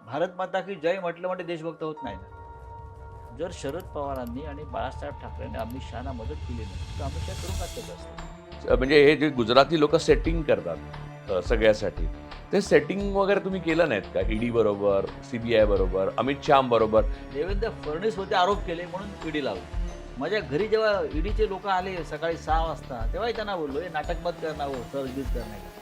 भारत माता की जय म्हटलं म्हणजे देशभक्त होत नाही ना. जर शरद पवारांनी आणि बाळासाहेब ठाकरेंनी अमित शहाना मदत केली नाही तर अमित शहा तुरुंगात गेले असते. म्हणजे हे जे गुजराती लोक सेटिंग करतात सगळ्यासाठी, ते सेटिंग वगैरे तुम्ही केलं नाहीत का? ईडी बरोबर, सीबीआय बरोबर, अमित शहा बरोबर? देवेंद्र फडणवीस होते आरोप केले म्हणून ईडी लावली. माझ्या घरी जेव्हा ईडीचे लोक आले सकाळी 6 वाजता तेव्हाही त्यांना बोललो हे नाटक मत करना हो सर्विस करना है.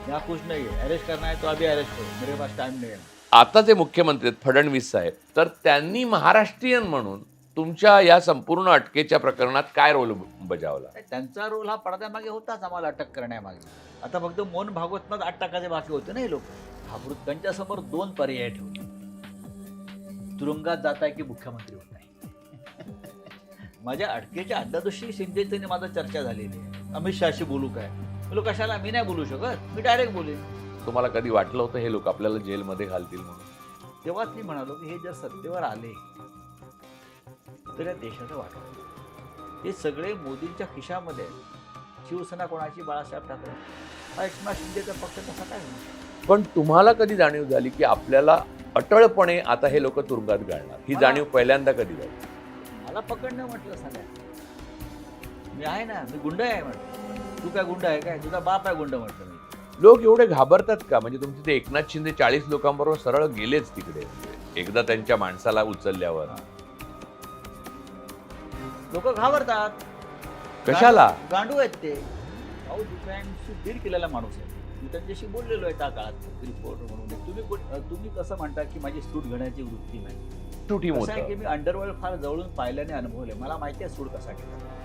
यहाँ कुछ नहीं है, अरेस्ट करना है तो अभी अरेस्ट करो, मेरे पास टाइम नहीं है. आता जे मुख्यमंत्री आहेत फडणवीस साहेब, तर त्यांनी महाराष्ट्रीयन म्हणून तुमच्या या संपूर्ण अटकेच्या प्रकरणात काय रोल बजावला? त्यांचा रोल हा पडद्यामागे होताच आम्हाला अटक करण्यामागे. आता फक्त मोहन भागवतनंच 8 टाकाचे बाकी होते ना हे लोक. घाबरून त्यांच्यासमोर 2 पर्याय ठेवले. तुरुंगात जाताय की मुख्यमंत्री होताय. माझ्या अटकेच्या आदल्या दिवशी शिंदेची माझा चर्चा झालेली आहे. अमित शहाशी बोलू काय? बोलू कशाला, मी नाही बोलू शकत, मी डायरेक्ट बोलेन. तुम्हाला कधी वाटलं होतं हे लोक आपल्याला जेलमध्ये घालतील म्हणून? तेव्हाच मी म्हणालो की हे जर सत्तेवर आले तर या देशाचं वाटतं. हे सगळे मोदींच्या खिशामध्ये आहेत. शिवसेना कोणाची? बाळासाहेब ठाकरे. हा एकनाथ शिंदेचा पक्ष कसा काय होणार? पण तुम्हाला कधी जाणीव झाली की आपल्याला अटळपणे आता हे लोक तुरुंगात घालणार? ही जाणीव पहिल्यांदा कधी झाली? मला पकडणं म्हटलं सगळ्या. मी आहे ना, मी गुंड आहे म्हटलं. तू काय गुंड आहे काय? तुझा बाप आहे गुंड म्हटलं मी. लोक एवढे घाबरतात का? म्हणजे तुमचे ते एकनाथ शिंदे 40 लोकांबरोबर सरळ गेलेच तिकडे एकदा त्यांच्या माणसाला उचलल्यावर. लोक घाबरतात. कशाला? गांडू आहेत ते. अहो दुसऱ्यांशी डील केलेला माणूस आहे. मी त्यांच्याशी बोललेलो आहे त्या काळात रिपोर्ट म्हणून. तुम्ही कसं म्हणता की माझी सूट घेण्याची वृत्ती नाही? तुटी कसं आहे की मोठं मी अंडरवर्ल्ड फार जवळून पाहिल्याने अनुभवले. मला माहिती आहे सूट कसा घेतात.